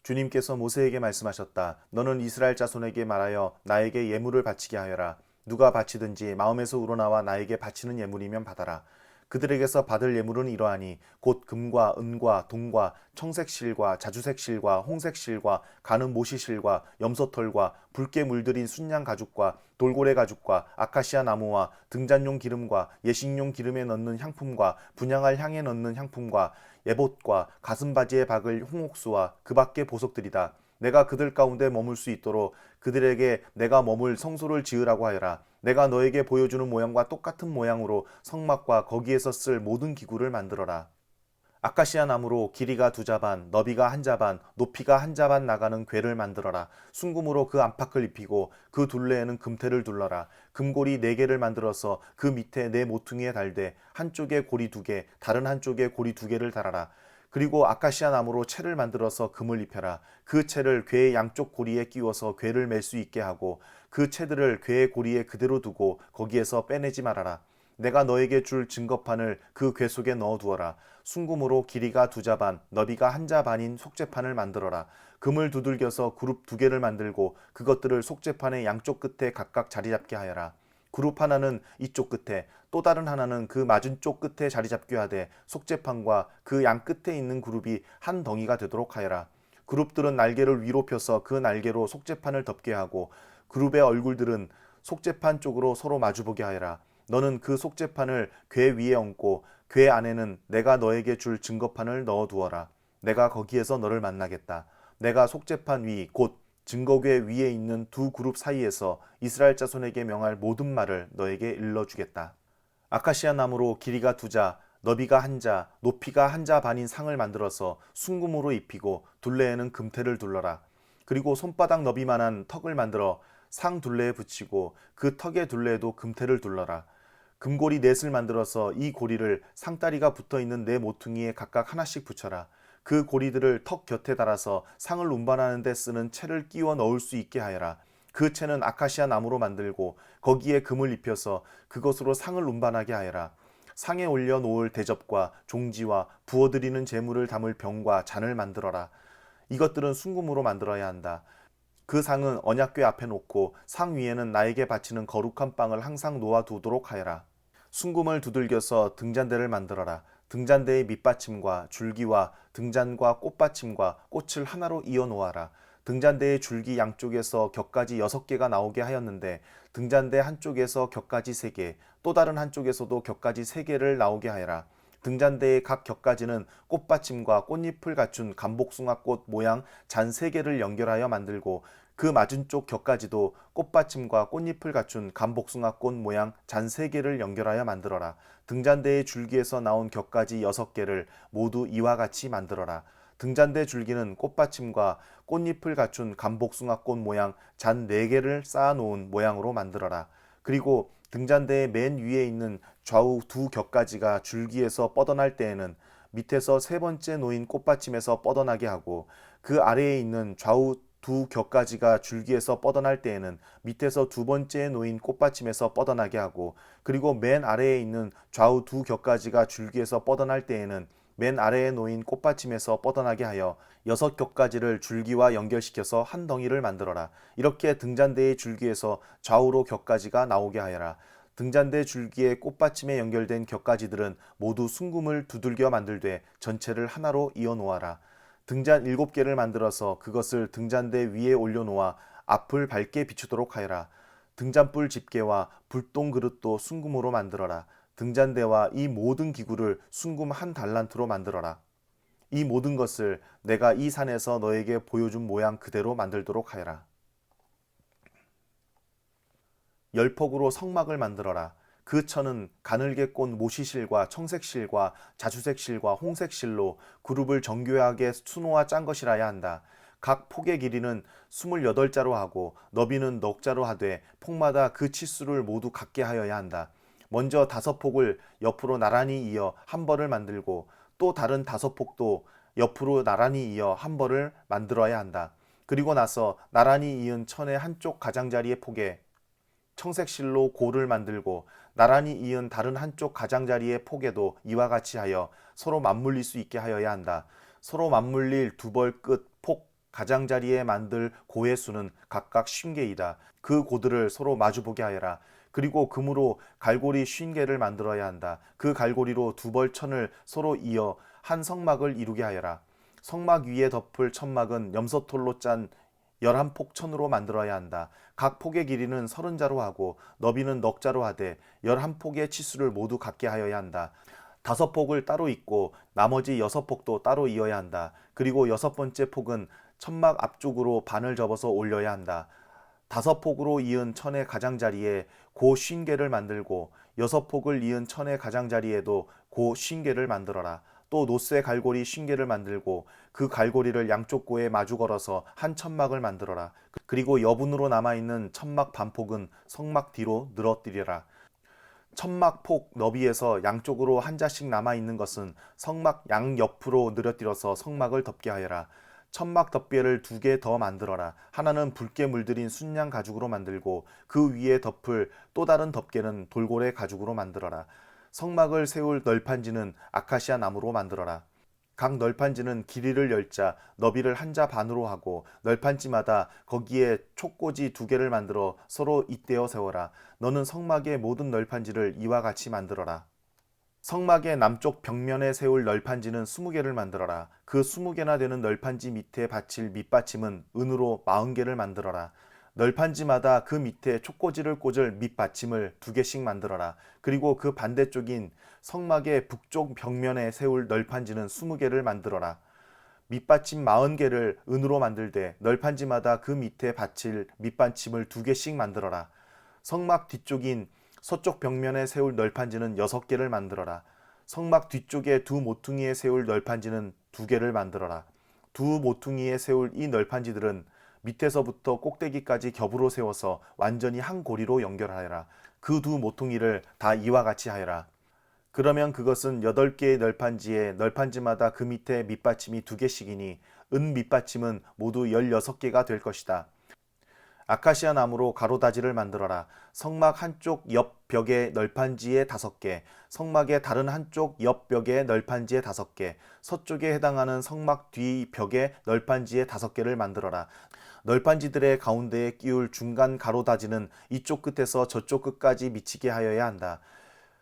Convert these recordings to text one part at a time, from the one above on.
주님께서 모세에게 말씀하셨다. 너는 이스라엘 자손에게 말하여 나에게 예물을 바치게 하여라. 누가 바치든지 마음에서 우러나와 나에게 바치는 예물이면 받아라. 그들에게서 받을 예물은 이러하니 곧 금과 은과 동과 청색실과 자주색실과 홍색실과 가는 모시실과 염소털과 붉게 물들인 순양 가죽과 돌고래 가죽과 아카시아 나무와 등잔용 기름과 예식용 기름에 넣는 향품과 분향할 향에 넣는 향품과 예봇과 가슴바지에 박을 홍옥수와 그 밖의 보석들이다. 내가 그들 가운데 머물 수 있도록 그들에게 내가 머물 성소를 지으라고 하여라. 내가 너에게 보여주는 모양과 똑같은 모양으로 성막과 거기에서 쓸 모든 기구를 만들어라. 아카시아 나무로 길이가 2자반, 너비가 1자반, 높이가 1자반 나가는 궤를 만들어라. 순금으로 그 안팎을 입히고 그 둘레에는 금테를 둘러라. 금고리 4개를 만들어서 그 밑에 네 모퉁이에 달되 한쪽에 고리 2개, 다른 한쪽에 고리 2개를 달아라. 그리고 아카시아 나무로 채를 만들어서 금을 입혀라. 그 채를 궤의 양쪽 고리에 끼워서 궤를 맬 수 있게 하고 그 채들을 궤의 고리에 그대로 두고 거기에서 빼내지 말아라. 내가 너에게 줄 증거판을 그 궤 속에 넣어두어라. 순금으로 길이가 2자반, 너비가 1자반인 속죄판을 만들어라. 금을 두들겨서 그룹 2개를 만들고 그것들을 속죄판의 양쪽 끝에 각각 자리 잡게 하여라. 그룹 하나는 이쪽 끝에 또 다른 하나는 그 맞은 쪽 끝에 자리 잡게 하되 속죄판과 그 양 끝에 있는 그룹이 한 덩이가 되도록 하여라. 그룹들은 날개를 위로 펴서 그 날개로 속죄판을 덮게 하고 그룹의 얼굴들은 속죄판 쪽으로 서로 마주보게 하여라. 너는 그 속죄판을 궤 위에 얹고 궤 안에는 내가 너에게 줄 증거판을 넣어두어라. 내가 거기에서 너를 만나겠다. 내가 속죄판 위 곧 증거궤 위에 있는 두 그룹 사이에서 이스라엘 자손에게 명할 모든 말을 너에게 일러주겠다. 아카시아 나무로 길이가 2자, 너비가 1자, 높이가 1자 반인 상을 만들어서 순금으로 입히고 둘레에는 금테를 둘러라. 그리고 손바닥 너비만한 턱을 만들어 상 둘레에 붙이고 그 턱의 둘레에도 금테를 둘러라. 금고리 넷을 만들어서 이 고리를 상다리가 붙어있는 네 모퉁이에 각각 하나씩 붙여라. 그 고리들을 턱 곁에 달아서 상을 운반하는 데 쓰는 채를 끼워 넣을 수 있게 하여라. 그 채는 아카시아 나무로 만들고 거기에 금을 입혀서 그것으로 상을 운반하게 하여라. 상에 올려 놓을 대접과 종지와 부어드리는 재물을 담을 병과 잔을 만들어라. 이것들은 순금으로 만들어야 한다. 그 상은 언약궤 앞에 놓고 상 위에는 나에게 바치는 거룩한 빵을 항상 놓아두도록 하여라. 순금을 두들겨서 등잔대를 만들어라. 등잔대의 밑받침과 줄기와 등잔과 꽃받침과 꽃을 하나로 이어 놓아라. 등잔대의 줄기 양쪽에서 격가지 6개가 나오게 하였는데 등잔대 한쪽에서 격가지 3개, 또 다른 한쪽에서도 격가지 3개를 나오게 하여라. 등잔대의 각 격가지는 꽃받침과 꽃잎을 갖춘 감복숭아꽃 모양 잔 3개를 연결하여 만들고 그 맞은쪽 격가지도 꽃받침과 꽃잎을 갖춘 감복숭아꽃 모양 잔 3개를 연결하여 만들어라. 등잔대의 줄기에서 나온 격가지 6개를 모두 이와 같이 만들어라. 등잔대 줄기는 꽃받침과 꽃잎을 갖춘 감복숭아꽃 모양 잔 4개를 쌓아놓은 모양으로 만들어라. 그리고 등잔대의 맨 위에 있는 좌우 두 격가지가 줄기에서 뻗어날 때에는 밑에서 3번째 놓인 꽃받침에서 뻗어나게 하고 그 아래에 있는 좌우 두 격가지가 줄기에서 뻗어날 때에는 밑에서 2번째에 놓인 꽃받침에서 뻗어나게 하고 그리고 맨 아래에 있는 좌우 두 격가지가 줄기에서 뻗어날 때에는 맨 아래에 놓인 꽃받침에서 뻗어나게 하여 6격가지를 줄기와 연결시켜서 한 덩이를 만들어라. 이렇게 등잔대의 줄기에서 좌우로 격가지가 나오게 하여라. 등잔대 줄기에 꽃받침에 연결된 격가지들은 모두 순금을 두들겨 만들되 전체를 하나로 이어 놓아라. 등잔 7개를 만들어서 그것을 등잔대 위에 올려놓아 앞을 밝게 비추도록 하여라. 등잔불 집게와 불똥 그릇도 순금으로 만들어라. 등잔대와 이 모든 기구를 순금 1달란트로 만들어라. 이 모든 것을 내가 이 산에서 너에게 보여준 모양 그대로 만들도록 하여라. 열폭으로 성막을 만들어라. 그 천은 가늘게 꼰 모시실과 청색실과 자주색실과 홍색실로 그룹을 정교하게 수놓아 짠 것이라야 한다. 각 폭의 길이는 28자로 하고 너비는 넉자로 하되 폭마다 그 치수를 모두 같게 하여야 한다. 먼저 5폭을 옆으로 나란히 이어 한 벌을 만들고 또 다른 5폭도 옆으로 나란히 이어 한 벌을 만들어야 한다. 그리고 나서 나란히 이은 천의 한쪽 가장자리의 폭에 청색실로 고를 만들고 나란히 이은 다른 한쪽 가장자리의 폭에도 이와 같이 하여 서로 맞물릴 수 있게 하여야 한다. 서로 맞물릴 2벌 끝 폭 가장자리에 만들 고의 수는 각각 50개이다. 그 고들을 서로 마주보게 하여라. 그리고 금으로 갈고리 50개를 만들어야 한다. 그 갈고리로 두 벌 천을 서로 이어 한 성막을 이루게 하여라. 성막 위에 덮을 천막은 염소털로 짠 11폭 천으로 만들어야 한다. 각 폭의 길이는 30자로 하고 너비는 넉자로 하되 11폭의 치수를 모두 같게 하여야 한다. 5폭을 따로 잇고 나머지 6폭도 따로 이어야 한다. 그리고 6번째 폭은 천막 앞쪽으로 반을 접어서 올려야 한다. 5폭으로 이은 천의 가장자리에 고 50개를 만들고 6폭을 이은 천의 가장자리에도 고 50개를 만들어라. 또 노쇠 갈고리 50개를 만들고 그 갈고리를 양쪽 고에 마주 걸어서 한 천막을 만들어라. 그리고 여분으로 남아있는 천막 반폭은 성막 뒤로 늘어뜨리라. 천막 폭 너비에서 양쪽으로 한 자씩 남아있는 것은 성막 양옆으로 늘어뜨려서 성막을 덮게 하여라. 천막 덮개를 2개 더 만들어라. 하나는 붉게 물들인 순양 가죽으로 만들고 그 위에 덮을 또 다른 덮개는 돌고래 가죽으로 만들어라. 성막을 세울 널판지는 아카시아 나무로 만들어라. 각 널판지는 길이를 10자, 너비를 1자 반으로 하고 널판지마다 거기에 촉꽂이 2개를 만들어 서로 잇대어 세워라. 너는 성막의 모든 널판지를 이와 같이 만들어라. 성막의 남쪽 벽면에 세울 널판지는 20개를 만들어라. 그 20개나 되는 널판지 밑에 받칠 밑받침은 은으로 40개를 만들어라. 널판지마다 그 밑에 촉꽂이를 꽂을 밑받침을 2개씩 만들어라. 그리고 그 반대쪽인 성막의 북쪽 벽면에 세울 널판지는 20개를 만들어라. 밑받침 40개를 은으로 만들되 널판지마다 그 밑에 받칠 밑받침을 2개씩 만들어라. 성막 뒤쪽인 서쪽 벽면에 세울 널판지는 6개를 만들어라. 성막 뒤쪽에 두 모퉁이에 세울 널판지는 2개를 만들어라. 두 모퉁이에 세울 이 널판지들은 밑에서부터 꼭대기까지 겹으로 세워서 완전히 한 고리로 연결하여라. 그 두 모퉁이를 다 이와 같이 하여라. 그러면 그것은 8개의 널판지에 널판지마다 그 밑에 밑받침이 2개씩이니 은 밑받침은 모두 16개가 될 것이다. 아카시아 나무로 가로다지를 만들어라. 성막 한쪽 옆 벽에 널판지에 5개, 성막의 다른 한쪽 옆 벽에 널판지에 5개, 서쪽에 해당하는 성막 뒤 벽에 널판지에 5개를 만들어라. 널판지들의 가운데에 끼울 중간 가로다지는 이쪽 끝에서 저쪽 끝까지 미치게 하여야 한다.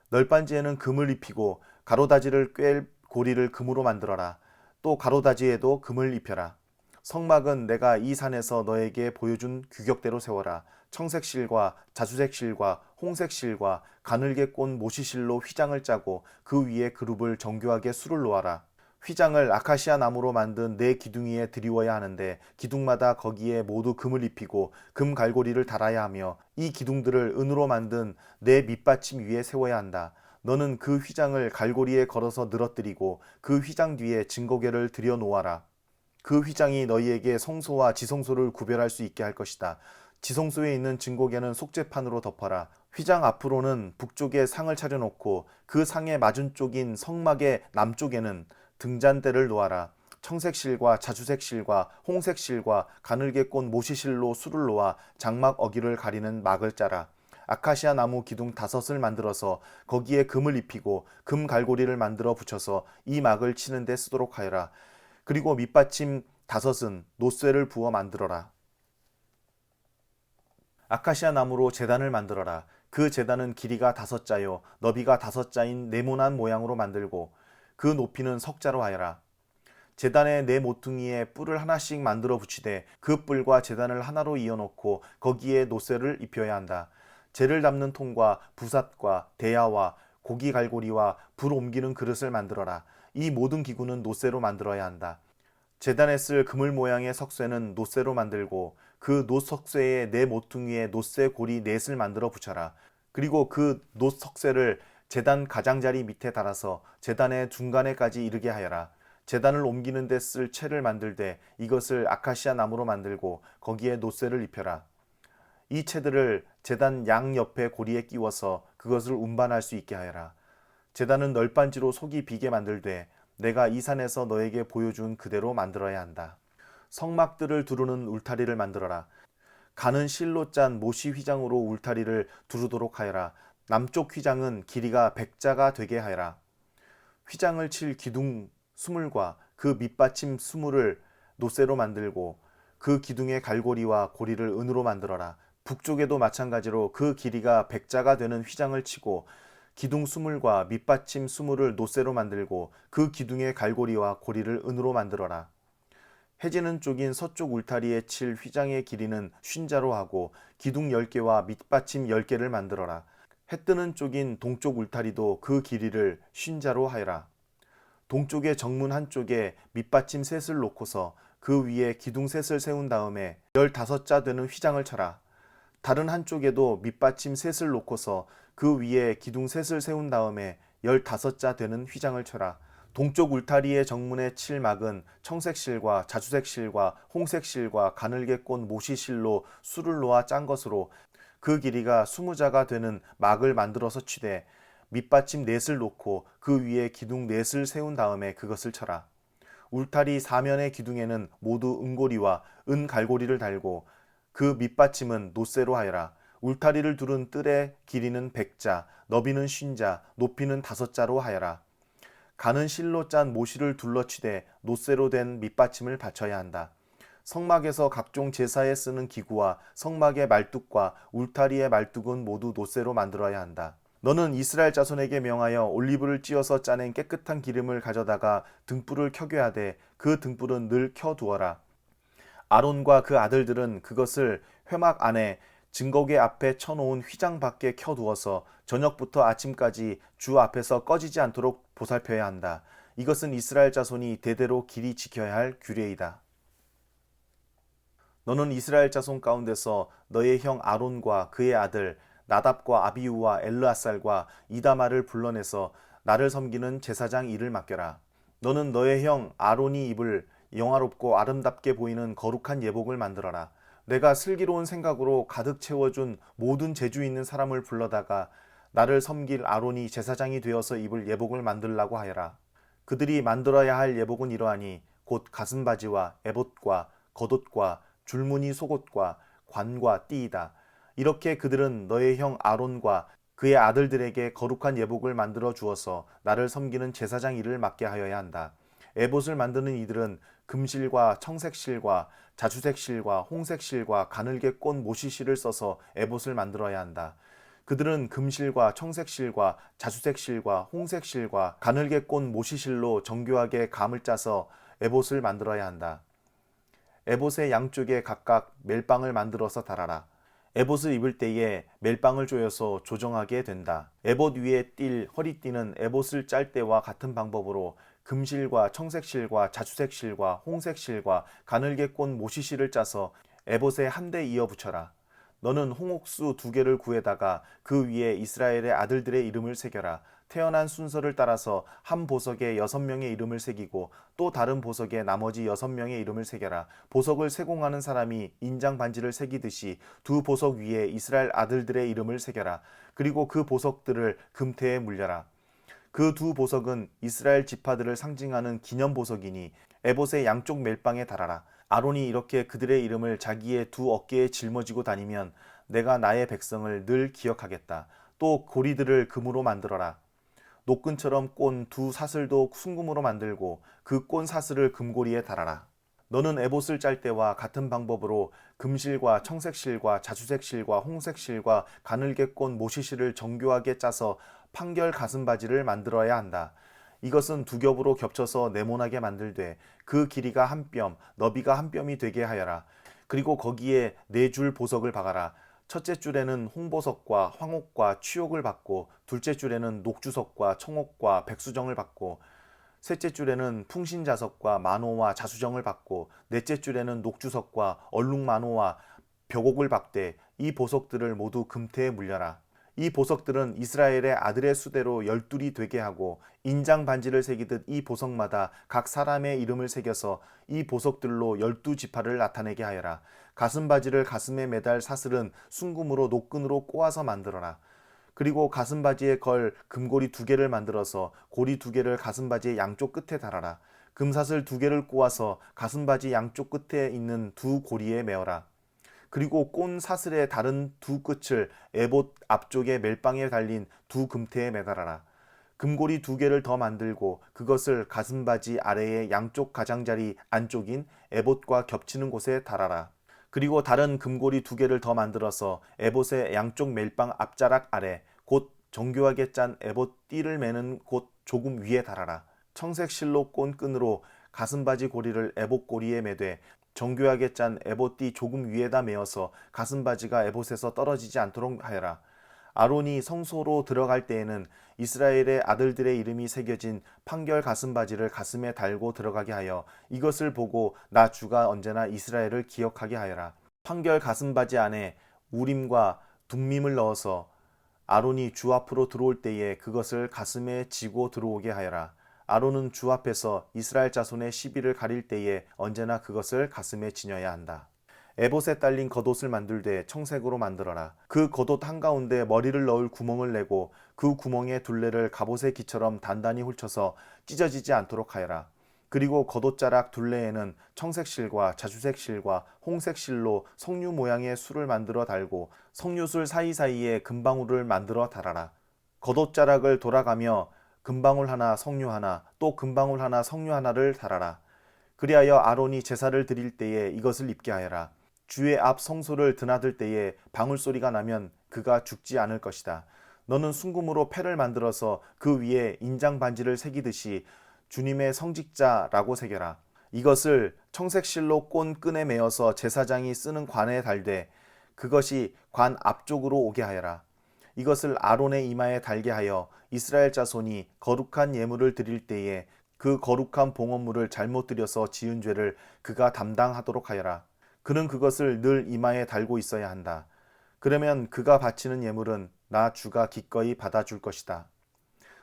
널판지에는 금을 입히고 가로다지를 꿰 고리를 금으로 만들어라. 또 가로다지에도 금을 입혀라. 성막은 내가 이 산에서 너에게 보여준 규격대로 세워라. 청색실과 자주색실과 홍색실과 가늘게 꼰 모시실로 휘장을 짜고 그 위에 그룹을 정교하게 수를 놓아라. 휘장을 아카시아 나무로 만든 4기둥이에 드리워야 하는데 기둥마다 거기에 모두 금을 입히고 금 갈고리를 달아야 하며 이 기둥들을 은으로 만든 4 밑받침 위에 세워야 한다. 너는 그 휘장을 갈고리에 걸어서 늘어뜨리고 그 휘장 뒤에 증거궤를 들여 놓아라. 그 휘장이 너희에게 성소와 지성소를 구별할 수 있게 할 것이다. 지성소에 있는 증거궤는 속죄판으로 덮어라. 휘장 앞으로는 북쪽에 상을 차려놓고 그 상의 맞은쪽인 성막의 남쪽에는 등잔대를 놓아라. 청색실과 자주색실과 홍색실과 가늘게 꼰 모시실로 수를 놓아 장막 어기를 가리는 막을 짜라. 아카시아 나무 기둥 5을 만들어서 거기에 금을 입히고 금 갈고리를 만들어 붙여서 이 막을 치는 데 쓰도록 하여라. 그리고 밑받침 5은 노쇠를 부어 만들어라. 아카시아 나무로 제단을 만들어라. 그 제단은 길이가 5자요 너비가 5자인 네모난 모양으로 만들고 그 높이는 석자로 하여라. 제단의 4 모퉁이에 뿔을 하나씩 만들어 붙이되 그 뿔과 제단을 하나로 이어놓고 거기에 노쇠를 입혀야 한다. 재를 담는 통과 부삿과 대야와 고기 갈고리와 불 옮기는 그릇을 만들어라. 이 모든 기구는 노쇠로 만들어야 한다. 제단에 쓸 그물 모양의 석쇠는 노쇠로 만들고 그 노석쇠의 4 모퉁이에 노쇠 고리 4을 만들어 붙여라. 그리고 그 노석쇠를 제단 가장자리 밑에 달아서 제단의 중간에까지 이르게 하여라. 제단을 옮기는 데 쓸 채를 만들되 이것을 아카시아 나무로 만들고 거기에 노쇠를 입혀라. 이 채들을 제단 양옆에 고리에 끼워서 그것을 운반할 수 있게 하여라. 제단은 널빤지로 속이 비게 만들되 내가 이 산에서 너에게 보여준 그대로 만들어야 한다. 성막들을 두르는 울타리를 만들어라. 가는 실로 짠 모시 휘장으로 울타리를 두르도록 하여라. 남쪽 휘장은 길이가 100자가 되게 하여라. 휘장을 칠 기둥 20과 그 밑받침 20을 노쇠로 만들고 그 기둥의 갈고리와 고리를 은으로 만들어라. 북쪽에도 마찬가지로 그 길이가 백자가 되는 휘장을 치고 기둥 수물과 밑받침 수물을 노쇠로 만들고 그 기둥의 갈고리와 고리를 은으로 만들어라. 해지는 쪽인 서쪽 울타리에 칠 휘장의 길이는 쉰자로 하고 기둥 10개와 밑받침 10개를 만들어라. 해 뜨는 쪽인 동쪽 울타리도 그 길이를 쉰자로 하여라. 동쪽의 정문 한쪽에 밑받침 셋을 놓고서 그 위에 기둥 셋을 세운 다음에 15자 되는 휘장을 쳐라. 다른 한쪽에도 밑받침 셋을 놓고서 그 위에 기둥 셋을 세운 다음에 15자 되는 휘장을 쳐라. 동쪽 울타리의 정문에 칠 막은 청색실과 자주색실과 홍색실과 가늘게 꼰 모시실로 수를 놓아 짠 것으로 그 길이가 20자가 되는 막을 만들어서 치되 밑받침 넷을 놓고 그 위에 기둥 넷을 세운 다음에 그것을 쳐라. 울타리 사면의 기둥에는 모두 은고리와 은갈고리를 달고 그 밑받침은 노쇠로 하여라. 울타리를 두른 뜰의 길이는 100자, 너비는 50자, 높이는 5자로 하여라. 가는 실로 짠 모시를 둘러치되 노쇠로 된 밑받침을 받쳐야 한다. 성막에서 각종 제사에 쓰는 기구와 성막의 말뚝과 울타리의 말뚝은 모두 노쇠로 만들어야 한다. 너는 이스라엘 자손에게 명하여 올리브를 찧어서 짜낸 깨끗한 기름을 가져다가 등불을 켜게 하되 그 등불은 늘 켜두어라. 아론과 그 아들들은 그것을 회막 안에 증거궤 앞에 쳐놓은 휘장 밖에 켜두어서 저녁부터 아침까지 주 앞에서 꺼지지 않도록 보살펴야 한다. 이것은 이스라엘 자손이 대대로 길이 지켜야 할 규례이다. 너는 이스라엘 자손 가운데서 너의 형 아론과 그의 아들 나답과 아비우와 엘르아살과 이다마를 불러내서 나를 섬기는 제사장 일을 맡겨라. 너는 너의 형 아론이 입을 영화롭고 아름답게 보이는 거룩한 예복을 만들어라. 내가 슬기로운 생각으로 가득 채워준 모든 재주 있는 사람을 불러다가 나를 섬길 아론이 제사장이 되어서 입을 예복을 만들라고 하여라. 그들이 만들어야 할 예복은 이러하니 곧 가슴바지와 에봇과 겉옷과 줄무늬 속옷과 관과 띠이다. 이렇게 그들은 너의 형 아론과 그의 아들들에게 거룩한 예복을 만들어 주어서 나를 섬기는 제사장 일을 맡게 하여야 한다. 에봇을 만드는 이들은 금실과 청색실과 자주색실과 홍색실과 가늘게 꼰 모시실을 써서 에봇을 만들어야 한다. 그들은 금실과 청색실과 자주색실과 홍색실과 가늘게 꼰 모시실로 정교하게 감을 짜서 에봇을 만들어야 한다. 에봇의 양쪽에 각각 멜빵을 만들어서 달아라. 에봇을 입을 때에 멜빵을 조여서 조정하게 된다. 에봇 위에 띌 허리띠는 에봇을 짤 때와 같은 방법으로 금실과 청색실과 자주색실과 홍색실과 가늘게 꼰 모시실을 짜서 에봇에 한데 이어 붙여라. 너는 홍옥수 2개를 구해다가 그 위에 이스라엘의 아들들의 이름을 새겨라. 태어난 순서를 따라서 한 보석에 6명의 이름을 새기고 또 다른 보석에 나머지 6명의 이름을 새겨라. 보석을 세공하는 사람이 인장 반지를 새기듯이 2 보석 위에 이스라엘 아들들의 이름을 새겨라. 그리고 그 보석들을 금태에 물려라. 그 2 보석은 이스라엘 지파들을 상징하는 기념 보석이니 에봇의 양쪽 멜빵에 달아라. 아론이 이렇게 그들의 이름을 자기의 2 어깨에 짊어지고 다니면 내가 나의 백성을 늘 기억하겠다. 또 고리들을 금으로 만들어라. 노끈처럼 꼰 2 사슬도 순금으로 만들고 그 꼰 사슬을 금고리에 달아라. 너는 에봇을 짤 때와 같은 방법으로 금실과 청색실과 자주색실과 홍색실과 가늘게 꼰 모시실을 정교하게 짜서 판결 가슴바지를 만들어야 한다. 이것은 2 겹으로 겹쳐서 네모나게 만들되 그 길이가 1뼘, 너비가 1뼘이 되게 하여라. 그리고 거기에 4줄 보석을 박아라. 첫째 줄에는 홍보석과 황옥과 취옥을 받고 둘째 줄에는 녹주석과 청옥과 백수정을 받고 셋째 줄에는 풍신자석과 만호와 자수정을 받고 넷째 줄에는 녹주석과 얼룩만호와 벽옥을 박되 이 보석들을 모두 금태에 물려라. 이 보석들은 이스라엘의 아들의 수대로 12이 되게 하고 인장 반지를 새기듯 이 보석마다 각 사람의 이름을 새겨서 이 보석들로 12지파를 나타내게 하여라. 가슴바지를 가슴에 매달 사슬은 순금으로 노끈으로 꼬아서 만들어라. 그리고 가슴바지에 걸 금고리 2개를 만들어서 고리 2개를 가슴바지의 양쪽 끝에 달아라. 금사슬 2개를 꼬아서 가슴바지 양쪽 끝에 있는 2 고리에 메어라. 그리고 꼰 사슬의 다른 2 끝을 에봇 앞쪽에 멜빵에 달린 2 금태에 매달아라. 금고리 2개를 더 만들고 그것을 가슴바지 아래의 양쪽 가장자리 안쪽인 에봇과 겹치는 곳에 달아라. 그리고 다른 금고리 2개를 더 만들어서 에봇의 양쪽 멜빵 앞자락 아래 곧 정교하게 짠 에봇 띠를 매는 곳 조금 위에 달아라. 청색 실로 꼰 끈으로 가슴바지 고리를 에봇 고리에 매되 정교하게 짠 에봇 띠 조금 위에다 메어서 가슴바지가 에봇에서 떨어지지 않도록 하여라. 아론이 성소로 들어갈 때에는 이스라엘의 아들들의 이름이 새겨진 판결 가슴바지를 가슴에 달고 들어가게 하여 이것을 보고 나 주가 언제나 이스라엘을 기억하게 하여라. 판결 가슴바지 안에 우림과 둠밈을 넣어서 아론이 주 앞으로 들어올 때에 그것을 가슴에 지고 들어오게 하여라. 아론은 주 앞에서 이스라엘 자손의 시비를 가릴 때에 언제나 그것을 가슴에 지녀야 한다. 에봇에 딸린 겉옷을 만들되 청색으로 만들어라. 그 겉옷 한가운데 머리를 넣을 구멍을 내고 그 구멍의 둘레를 갑옷의 기처럼 단단히 훑쳐서 찢어지지 않도록 하여라. 그리고 겉옷자락 둘레에는 청색 실과 자주색 실과 홍색 실로 석류 모양의 술을 만들어 달고 석류술 사이사이에 금방울을 만들어 달아라. 겉옷자락을 돌아가며 금방울 하나 석류 하나 또 금방울 하나 석류 하나를 달아라. 그리하여 아론이 제사를 드릴 때에 이것을 입게 하여라. 주의 앞 성소를 드나들 때에 방울소리가 나면 그가 죽지 않을 것이다. 너는 순금으로 패를 만들어서 그 위에 인장 반지를 새기듯이 주님의 성직자라고 새겨라. 이것을 청색 실로 꼰 끈에 매어서 제사장이 쓰는 관에 달되 그것이 관 앞쪽으로 오게 하여라. 이것을 아론의 이마에 달게 하여 이스라엘 자손이 거룩한 예물을 드릴 때에 그 거룩한 봉헌물을 잘못 드려서 지은 죄를 그가 담당하도록 하여라. 그는 그것을 늘 이마에 달고 있어야 한다. 그러면 그가 바치는 예물은 나 주가 기꺼이 받아줄 것이다.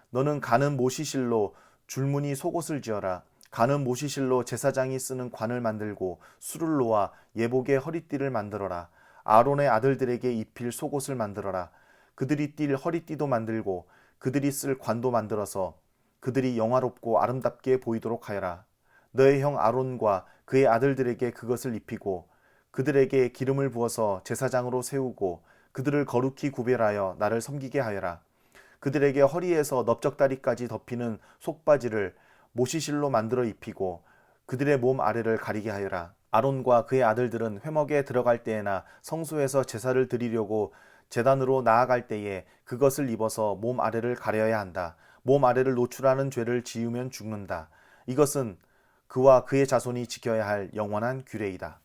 너는 가는 모시실로 줄무늬 속옷을 지어라. 가는 모시실로 제사장이 쓰는 관을 만들고 술을 놓아 예복의 허리띠를 만들어라. 아론의 아들들에게 입힐 속옷을 만들어라. 그들이 띨 허리띠도 만들고 그들이 쓸 관도 만들어서 그들이 영화롭고 아름답게 보이도록 하여라. 너의 형 아론과 그의 아들들에게 그것을 입히고 그들에게 기름을 부어서 제사장으로 세우고 그들을 거룩히 구별하여 나를 섬기게 하여라. 그들에게 허리에서 넓적다리까지 덮이는 속바지를 모시실로 만들어 입히고 그들의 몸 아래를 가리게 하여라. 아론과 그의 아들들은 회막에 들어갈 때에나 성소에서 제사를 드리려고 제단으로 나아갈 때에 그것을 입어서 몸 아래를 가려야 한다. 몸 아래를 노출하는 죄를 지으면 죽는다. 이것은 그와 그의 자손이 지켜야 할 영원한 규례이다.